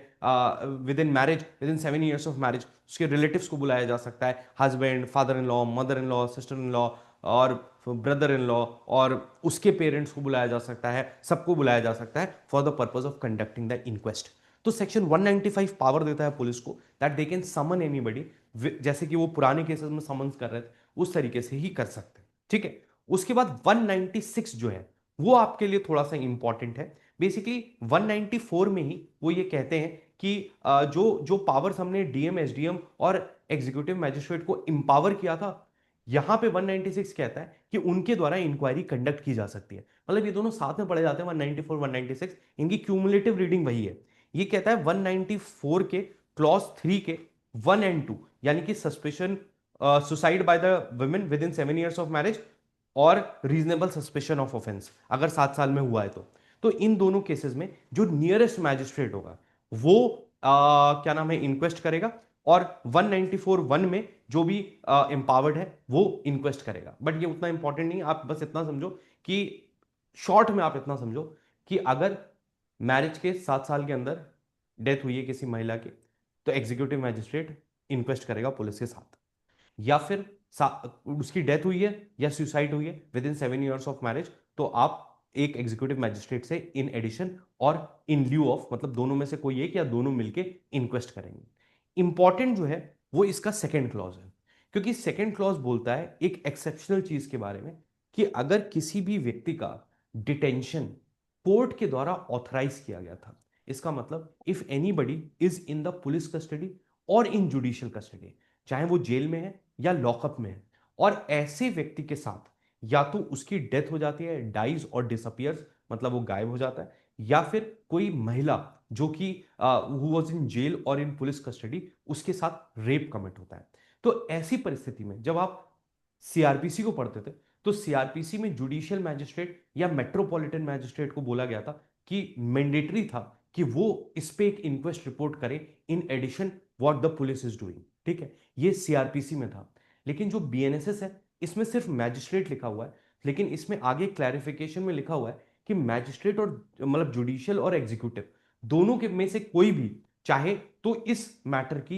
with in marriage, with in 7 years of marriage, उसके रिलेटिव्स को बुलाया जा सकता है, husband, father in law, mother in law, sister in law और ब्रदर इन लॉ, और उसके पेरेंट्स को बुलाया जा सकता है, सबको बुलाया जा सकता है for the purpose of conducting the inquest. तो सेक्शन 195 पावर देता है पुलिस को that they can summon anybody, जैसे कि वो पुराने केसेस में समन कर रहे थे उस तरीके से ही कर सकते हैं, ठीक है। उसके बाद 196 जो है वो आपके लिए थोड़ा सा इंपॉर्टेंट है। बेसिकली 194 में ही वो ये कहते हैं कि जो जो पावर्स हमने डीएम, एसडीएम और एग्जीक्यूटिव मैजिस्ट्रेट को इंपावर किया था, यहां पे 196 कहता है कि उनके द्वारा इंक्वायरी कंडक्ट की जा सकती है। मतलब ये दोनों साथ में पढ़े जाते हैं, 194, 196, इनकी क्यूमुलेटिव रीडिंग वही है। ये कहता है 194 के क्लॉज 3 के 1 एंड 2, यानी कि suspicion, suicide by the women within 7 years of marriage और रीजनेबल सस्पेशन ऑफ ऑफेंस अगर 7 साल में हुआ है तो इन दोनों केसेस में जो नियरेस्ट मैजिस्ट्रेट होगा वो क्या नाम है, इंक्वेस्ट करेगा, और 194(1) में जो भी एम्पावर्ड है वो इंक्वेस्ट करेगा। बट ये उतना इंपॉर्टेंट नहीं, आप बस इतना समझो कि शॉर्ट में आप इतना समझो कि अगर मैरिज के 7 साल के अंदर डेथ हुई है किसी महिला की, तो एग्जीक्यूटिव मैजिस्ट्रेट इंक्वेस्ट करेगा पुलिस के साथ, या फिर उसकी डेथ हुई है या सुसाइड हुई है with in 7 years of marriage, तो आप एक एग्जीक्यूटिव मैजिस्ट्रेट से इन एडिशन और इन ल्यू ऑफ, मतलब दोनों में से कोई एक या दोनों मिलके इंक्वेस्ट करेंगे। इंपॉर्टेंट जो है वो इसका सेकेंड क्लॉज है, क्योंकि सेकेंड क्लॉज बोलता है एक एक्सेप्शनल चीज के बारे में कि अगर किसी भी व्यक्ति का डिटेंशन कोर्ट के द्वारा ऑथराइज किया गया था, इसका मतलब if anybody is in the police custody और इन जुडिशियल कस्टडी, चाहे वो जेल में है या लॉकअप में है, और ऐसे व्यक्ति के साथ या तो उसकी डेथ हो जाती है, डाइज और डिसअपियर्स, मतलब वो गायब हो जाता है, या फिर कोई महिला जो कि हु वाज इन जेल और इन पुलिस कस्टडी, उसके साथ रेप कमिट होता है। तो ऐसी परिस्थिति में जब आप सीआरपीसी को पढ़ते थे तो सीआरपीसी में जुडिशियल मैजिस्ट्रेट या मेट्रोपॉलिटन मैजिस्ट्रेट को बोला गया था कि मैंडेटरी था कि वो इस पे एक इंक्वेस्ट रिपोर्ट करे in addition what the police is doing. ठीक है, ये सीआरपीसी में था। लेकिन जो बीएनएसएस है इसमें सिर्फ मैजिस्ट्रेट लिखा हुआ है, लेकिन इसमें आगे क्लैरिफिकेशन में लिखा हुआ है कि मैजिस्ट्रेट और मतलब जुडिशियल और एग्जीक्यूटिव दोनों के में से कोई भी चाहे तो इस मैटर की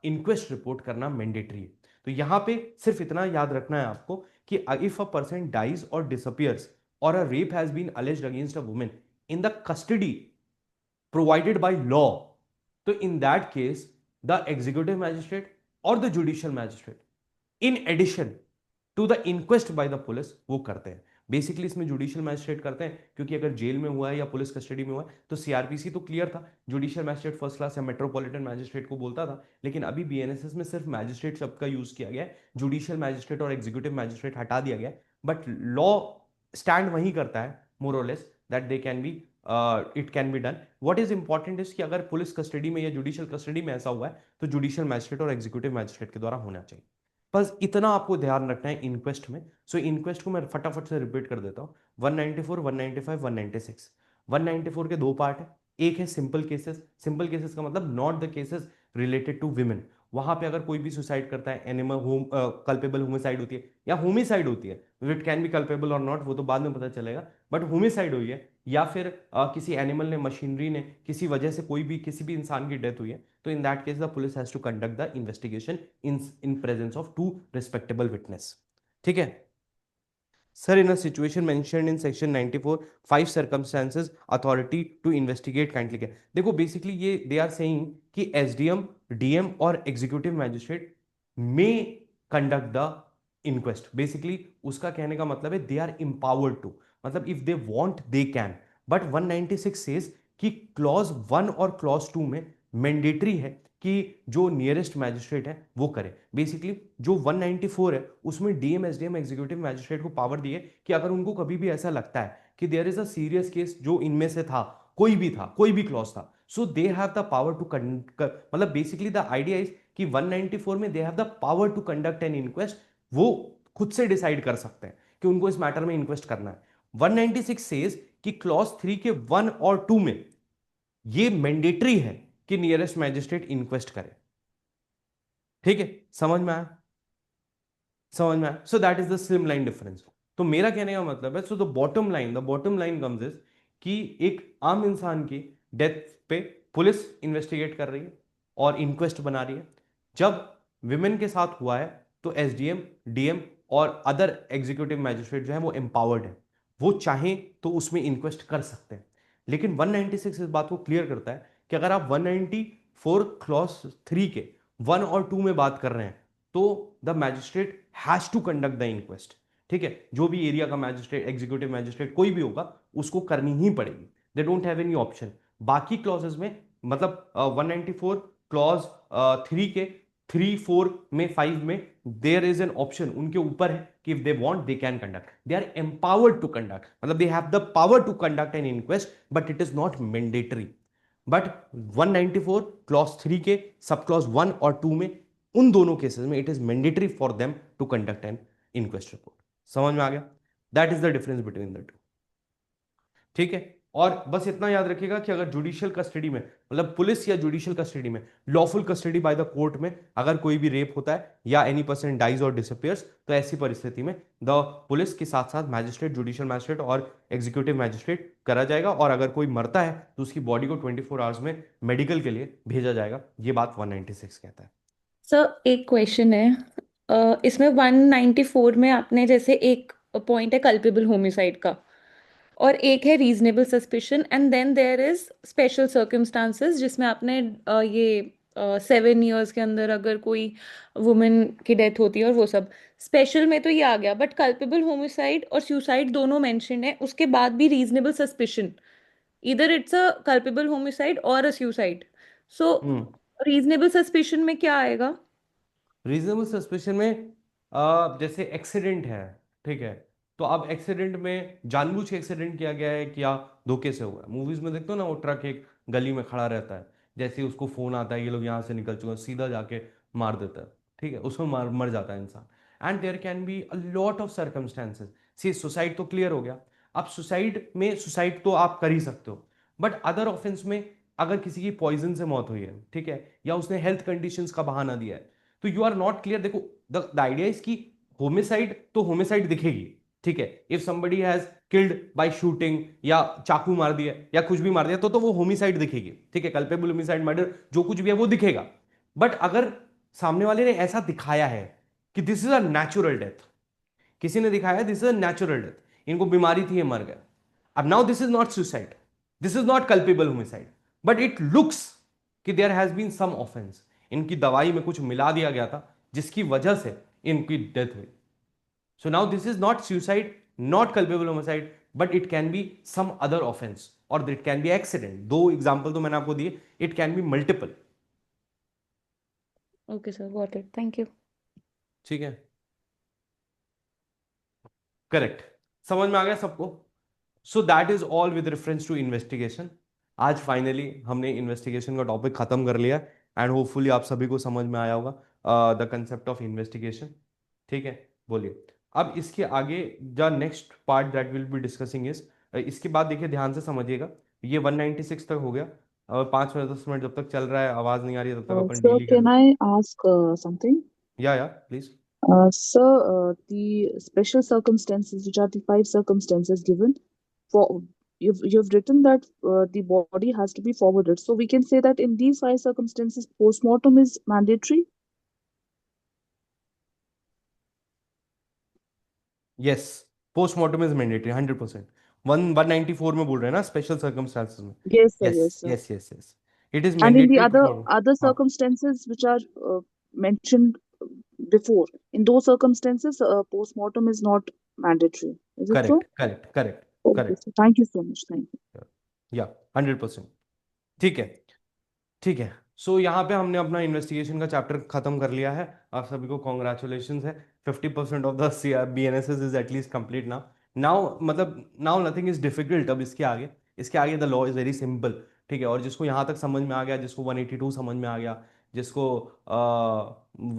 इंक्वेस्ट रिपोर्ट करना मैंडेटरी है। तो यहां पे सिर्फ इतना याद रखना है आपको कि इफ अ पर्सन डाइज और डिसअपियर्स और a rape has been alleged against a women in the custody provided by law, तो in that case the executive magistrate और the judicial magistrate in addition to the inquest by the police वो करते हैं। Basically इसमें judicial magistrate करते हैं, क्योंकि अगर जेल में हुआ है या पुलिस कस्टडी में हुआ है तो सीआरपीसी तो क्लियर था, जुडिशियल मैजिस्ट्रेट फर्स्ट क्लास या मेट्रोपॉलिटन मैजिस्ट्रेट को बोलता था। लेकिन अभी बीएनएसएस में सिर्फ मैजिस्ट्रेट शब्द का यूज किया गया है, जुडिशियल मैजिस्ट्रेट और एग्जीक्यूटिव मैजिस्ट्रेट हटा दिया गया है, बट लॉ स्टैंड वही करता है मोर और less that they can be it can be done. What is important is कि अगर पुलिस कस्टडी में या जुडिशियल कस्टडी में ऐसा हुआ है तो जुडिशियल मैजिस्ट्रेट और एग्जीक्यूटिव मैजिस्ट्रेट के द्वारा होना चाहिए। बस इतना आपको ध्यान रखना है इंक्वेस्ट में। सो इंक्वेस्ट को मैं फटाफट से रिपीट कर देता हूँ। 194, 195, 196। 194 के दो पार्ट है, एक है सिंपल केसेस। सिंपल केसेस का मतलब not the cases related to women. वहां पे अगर कोई भी सुसाइड करता है, एनिमल होम कल्पेबल होमिसाइड होती है या होमिसाइड होती है, इट कैन बी कल्पेबल और नॉट, वो तो बाद में पता चलेगा, बट होमिसाइड हुई है या फिर किसी एनिमल ने, मशीनरी ने किसी वजह से कोई भी किसी भी इंसान की डेथ हुई है, तो in that case the police has to conduct the investigation in presence of two respectable witness। ठीक है sir, in a situation mentioned in section 94 5 circumstances authority to investigate kindly care। देखो बेसिकली ये they are saying कि SDM, DM और executive magistrate may conduct the inquest। Basically उसका कहने का मतलब है दे आर empowered to, मतलब if they want they can. But 196 says कि क्लॉज 1 और क्लॉज 2 में मैंडेटरी है कि जो नियरेस्ट मैजिस्ट्रेट है वो करे। बेसिकली जो 194 है उसमें डीएम, एसडीएम, एग्जीक्यूटिव मैजिस्ट्रेट को पावर दी है कि अगर उनको कभी भी ऐसा लगता है कि there is a serious case जो इनमें से था, कोई भी था, कोई भी क्लॉज था, so they have the power to मतलब बेसिकली द आइडिया इज कि 194 में they have the power to conduct an inquest. वो खुद से डिसाइड कर सकते हैं कि उनको इस मैटर में इंक्वेस्ट करना है। 196 सेज कि क्लॉज 3 के 1 और 2 में ये मैंडेटरी है कि नियरेस्ट मैजिस्ट्रेट इंक्वेस्ट करे। ठीक है, समझ में आया? समझ में आया? सो that is the slim line difference. तो मेरा कहने का मतलब है, so the bottom line comes is कि एक आम इंसान की डेथ पे पुलिस इन्वेस्टिगेट कर रही है और इंक्वेस्ट बना रही है। जब विमेन के साथ हुआ है तो एसडीएम, डीएम और अदर एग्जीक्यूटिव मैजिस्ट्रेट जो है वो एम्पावर्ड है, वो चाहें तो उसमें इंक्वेस्ट कर सकते हैं। लेकिन 196 इस बात को क्लियर करता है कि अगर आप 194 क्लॉज 3 के 1 और 2 में बात कर रहे हैं तो the magistrate has to conduct the inquest. ठीक है, जो भी एरिया का मैजिस्ट्रेट, एग्जीक्यूटिव मैजिस्ट्रेट कोई भी होगा उसको करनी ही पड़ेगी, they don't have any option. बाकी क्लॉजेस में मतलब 194 क्लॉज 3 के 3, 4 में, 5 में देयर इज एन ऑप्शन उनके ऊपर है कि if they want they can conduct, they are empowered to conduct, मतलब they have the power to conduct an inquest but it is not mandatory. But 194 clause 3 के sub clause 1 और 2 में, उन दोनों केसेस में it is mandatory for them to conduct an inquest report. समझ में आ गया? That is the difference between the two. ठीक है, और बस इतना याद रखिएगा कि अगर जुडिशियल कस्टडी में, मतलब पुलिस या जुडिशियल कस्टडी में, lawful custody bye the court में अगर कोई भी रेप होता है या एनी पर्सन डाइज और डिसअपियर्स, तो ऐसी परिस्थिति में द पुलिस के साथ साथ मैजिस्ट्रेट, जुडिशियल मैजिस्ट्रेट और एग्जीक्यूटिव मैजिस्ट्रेट करा जाएगा, और अगर कोई मरता है तो उसकी बॉडी को 24 आवर्स में मेडिकल के लिए भेजा जाएगा। ये बात 196 कहता है। सर एक क्वेश्चन है, इसमें 194 में आपने जैसे एक पॉइंट है कल्पेबल होमिसाइड का, और एक है reasonable suspicion, and then there is special circumstances, जिसमें आपने ये 7 इयर्स के अंदर अगर कोई वुमेन की डेथ होती है और वो सब। स्पेशल में तो ये आ गया, बट कल्पेबल होमिसाइड और सुसाइड दोनों मेंशन है, उसके बाद भी रीजनेबल सस्पिशन, इधर इट्स अ कल्पेबल होमिसाइड और a suicide. So hmm. Reasonable suspicion में क्या आएगा? रीजनेबल सस्पेशन में जैसे एक्सीडेंट है, ठीक है, तो अब एक्सीडेंट में जानबूझ के एक्सीडेंट किया गया है कि या धोखे से हुआ है। मूवीज में देखते हो ना, वो ट्रक एक गली में खड़ा रहता है, जैसे ही उसको फोन आता है ये लोग यहाँ से निकल चुके हैं, सीधा जाके मार देता है, ठीक है, उसमें मर जाता है इंसान। And there can be a lot of circumstances. See suicide तो क्लियर हो गया। अब सुसाइड तो आप कर ही सकते हो, बट अदर ऑफेंस में अगर किसी की पॉइजन से मौत हुई है, ठीक है, या उसने हेल्थ कंडीशंस का बहाना दिया है, तो यू आर नॉट क्लियर। देखो, द आइडिया इज कि होमिसाइड तो होमिसाइड दिखेगी, ठीक है, if somebody has killed by shooting या चाकू मार दिया या कुछ भी मार दिया तो वो होमिसाइड दिखेगी, ठीक है, कल्पेबल होमिसाइड, मर्डर, जो कुछ भी है वो दिखेगा। बट अगर सामने वाले ने ऐसा दिखाया है कि this is a natural death, किसी ने दिखाया this is a natural death, इनको बीमारी थी ये मर गए, अब now this is not suicide, this is not culpable homicide, but it looks कि there has been some offence, इनकी दवाई में कुछ मिला दिया गया था जिसकी वजह से इनकी डेथ हुई। So now this is not suicide, not culpable homicide, but it can be some other offence और इट कैन बी एक्सीडेंट। दो एग्जांपल तो मैंने आपको दिए, it can be multiple. Okay sir, got it, thank you. ठीक है, correct, समझ में आ गया सबको? So that is all with reference to investigation. आज फाइनली हमने इन्वेस्टिगेशन का टॉपिक खत्म कर लिया, एंड होपफुली आप सभी को समझ में आया होगा द कंसेप्ट ऑफ इन्वेस्टिगेशन। ठीक है, बोलिए। अब इसके आगे the next part that will be discussing is, इसके बाद देखिए ध्यान से समझिएगा, ये 196 तक हो गया, और 5 मिनट 10 मिनट जब तक चल रहा है आवाज नहीं आ रही है तब तक अपन Sir, डील कर can लेते I ask something? हैं। या please. Sir, the special circumstances, which are the five circumstances given, for you've written that the body has to be forwarded. So we can say that in these five circumstances, postmortem is mandatory. Yes, postmortem is mandatory 100%। 194 में बोल रहे हैं ना, special circumstances में। Yes, sir. Yes Yes, sir. Yes yes yes, it is And in the mandatory to other follow. other हाँ, circumstances which are mentioned before, in those circumstances, postmortem is not mandatory. Is it correct so? Correct correct Okay, correct, sir. Thank you so much. Thank you. या 100%। ठीक है, ठीक है। सो यहाँ पे हमने अपना इन्वेस्टिगेशन का चैप्टर खत्म कर लिया है। आप सभी को कॉन्ग्रेचुलेशन है, 50% of the BNSS is at least complete now. Now मतलब नाउ नथिंग इज डिफिकल्ट। अब इसके आगे the law is very simple, ठीक है। और जिसको यहाँ तक समझ में आ गया, जिसको 182 समझ में आ गया, जिसको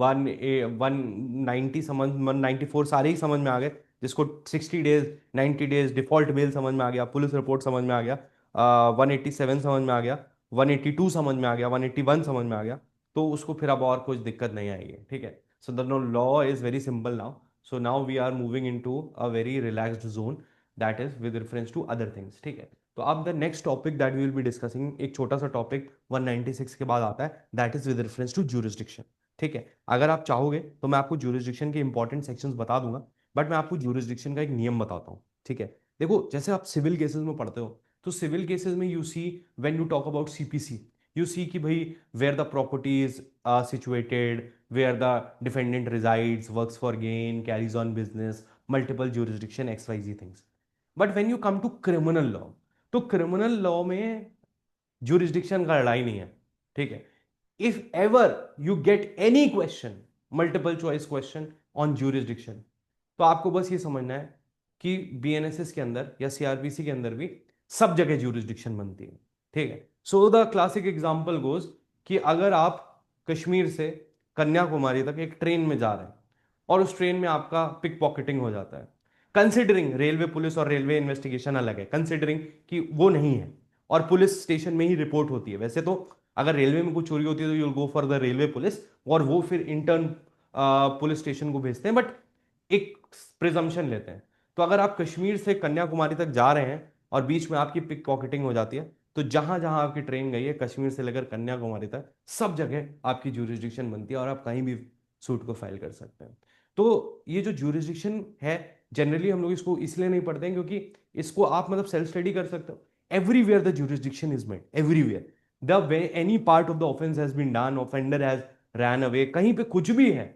190 समझ, 194 सारे ही समझ में आ गए, जिसको 60 डेज 90 डेज डिफॉल्ट बेल समझ में आ गया, पुलिस रिपोर्ट समझ में आ गया, 187 समझ में आ गया, 182 समझ में आ गया, 181 समझ में आ गया, तो उसको फिर अब और कुछ दिक्कत नहीं आएगी, ठीक है। So the law is very simple now. So now we are moving into a very relaxed zone, that is with reference to other things, ठीक है। तो अब the next topic that we will be discussing, एक छोटा सा topic 196 के बाद आता है, that is with reference to jurisdiction, ठीक है। अगर आप चाहोगे तो मैं आपको ज्यूरिसडिक्शन के इंपॉर्टेंट सेक्शंस बता दूंगा, बट मैं आपको ज्यूरिसडिक्शन का एक नियम बताता हूँ, ठीक है। देखो, जैसे आप सिविल केसेस में पढ़ते हो, तो सिविल केसेस में you see, when you talk about CPC, you see कि भाई where the property is situated, where the defendant resides, works for gain, carries on business, multiple jurisdiction, XYZ things. But when you come to criminal law, तो criminal law में jurisdiction का लड़ाई नहीं है, ठीक है। If ever you get any question, multiple choice question on jurisdiction, तो आपको बस ये समझना है कि BNSS के अंदर या CRPC के अंदर भी सब जगह ज्यूरिसडिक्शन बनती है, ठीक है। So the classic example goes कि अगर आप कश्मीर से कन्याकुमारी तक एक ट्रेन में जा रहे हैं और उस ट्रेन में आपका पिक पॉकेटिंग हो जाता है, कंसिडरिंग रेलवे पुलिस और रेलवे इन्वेस्टिगेशन अलग है, कंसिडरिंग कि वो नहीं है और पुलिस स्टेशन में ही रिपोर्ट होती है। वैसे तो अगर रेलवे में कुछ चोरी होती है तो you'll go for the railway police, और वो फिर इंटर्न पुलिस स्टेशन को भेजते हैं, बट एक प्रिजम्पशन लेते हैं। तो अगर आप कश्मीर से कन्याकुमारी तक जा रहे हैं और बीच में आपकी पिक पॉकेटिंग हो जाती है, तो जहां जहां आपकी ट्रेन गई है कश्मीर से लेकर कन्याकुमारी तक, सब जगह आपकी ज्यूरिसडिक्शन बनती है और आप कहीं भी सूट को फाइल कर सकते हैं। तो ये जो ज्यूरिसडिक्शन है, जनरली हम लोग इसको इसलिए नहीं पढ़ते हैं क्योंकि इसको आप मतलब सेल्फ स्टडी कर सकते हो। Everywhere the jurisdiction is made, everywhere the any part of the offence has been done, offender has ran away, कहीं पे कुछ भी है,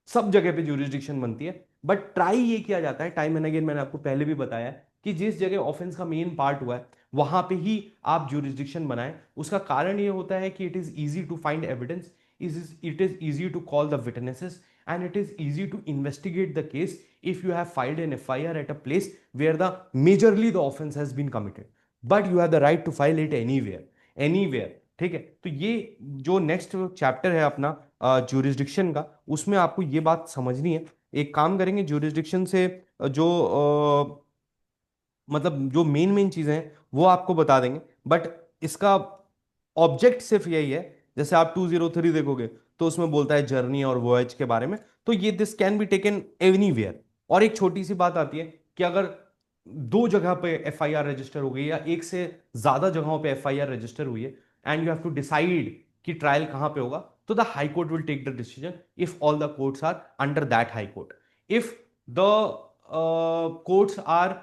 सब जगह पे jurisdiction बनती है। बट ट्राई ये किया जाता है टाइम एंड अगेन, मैंने आपको पहले भी बताया है कि जिस जगह ऑफेंस का मेन पार्ट हुआ है वहां पे ही आप jurisdiction बनाएं। उसका कारण ये होता है कि it is easy to find evidence, it is easy to call the witnesses, and it is easy to investigate the case if you have filed an FIR at a place where the majorly the offense has been committed, but you have the right to file it anywhere। ठीक है, तो ये जो next chapter है अपना jurisdiction का, उसमें आपको ये बात समझनी है। एक काम करेंगे, jurisdiction से जो मतलब जो मेन मेन चीजें हैं वो आपको बता देंगे, बट इसका ऑब्जेक्ट सिर्फ यही है। जैसे आप 203 देखोगे तो उसमें बोलता है जर्नी और वॉयज के बारे में, तो ये this can be taken anywhere. और एक छोटी सी बात आती है कि अगर दो जगह पे FIR रजिस्टर हो गई या एक से ज्यादा जगहों पे FIR रजिस्टर हुई है and you have to decide कि ट्रायल कहां पे होगा, तो the high court will take the decision if all the courts are under that high court. If the courts are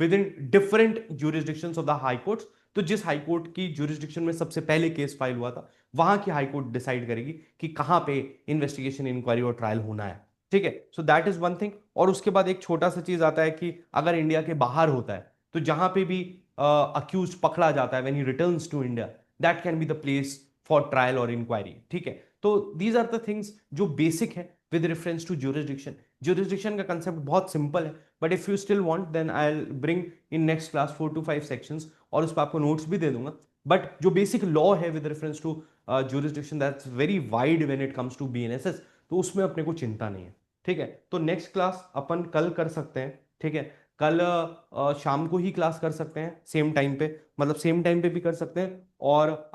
within different jurisdictions of the high courts, तो जिस high court की jurisdiction में सबसे पहले case file हुआ था वहां की हाई कोर्ट डिसाइड करेगी कि कहां पे इन्वेस्टिगेशन, इंक्वायरी और ट्रायल होना है। ठीक है, सो दैट इज वन थिंग। और उसके बाद एक छोटा सा चीज आता है कि अगर इंडिया के बाहर होता है तो जहां पे भी अक्यूज पकड़ा जाता है when he returns to India, that can be the place for trial और इंक्वायरी। ठीक है, तो दीज आर द थिंग्स जो बेसिक है with reference to jurisdiction। jurisdiction का कंसेप्ट बहुत सिंपल है, but if you still want then I will bring in next class 4 to 5 sections, और उस पर आपको नोट्स भी दे दूंगा। बट जो बेसिक लॉ है with reference to jurisdiction, that's very wide when it comes to BNSS, तो उसमें अपने को चिंता नहीं है। ठीक है, तो नेक्स्ट क्लास अपन कल कर सकते हैं। ठीक है, कल शाम को ही क्लास कर सकते हैं सेम टाइम पे, मतलब सेम टाइम पे भी कर सकते हैं। और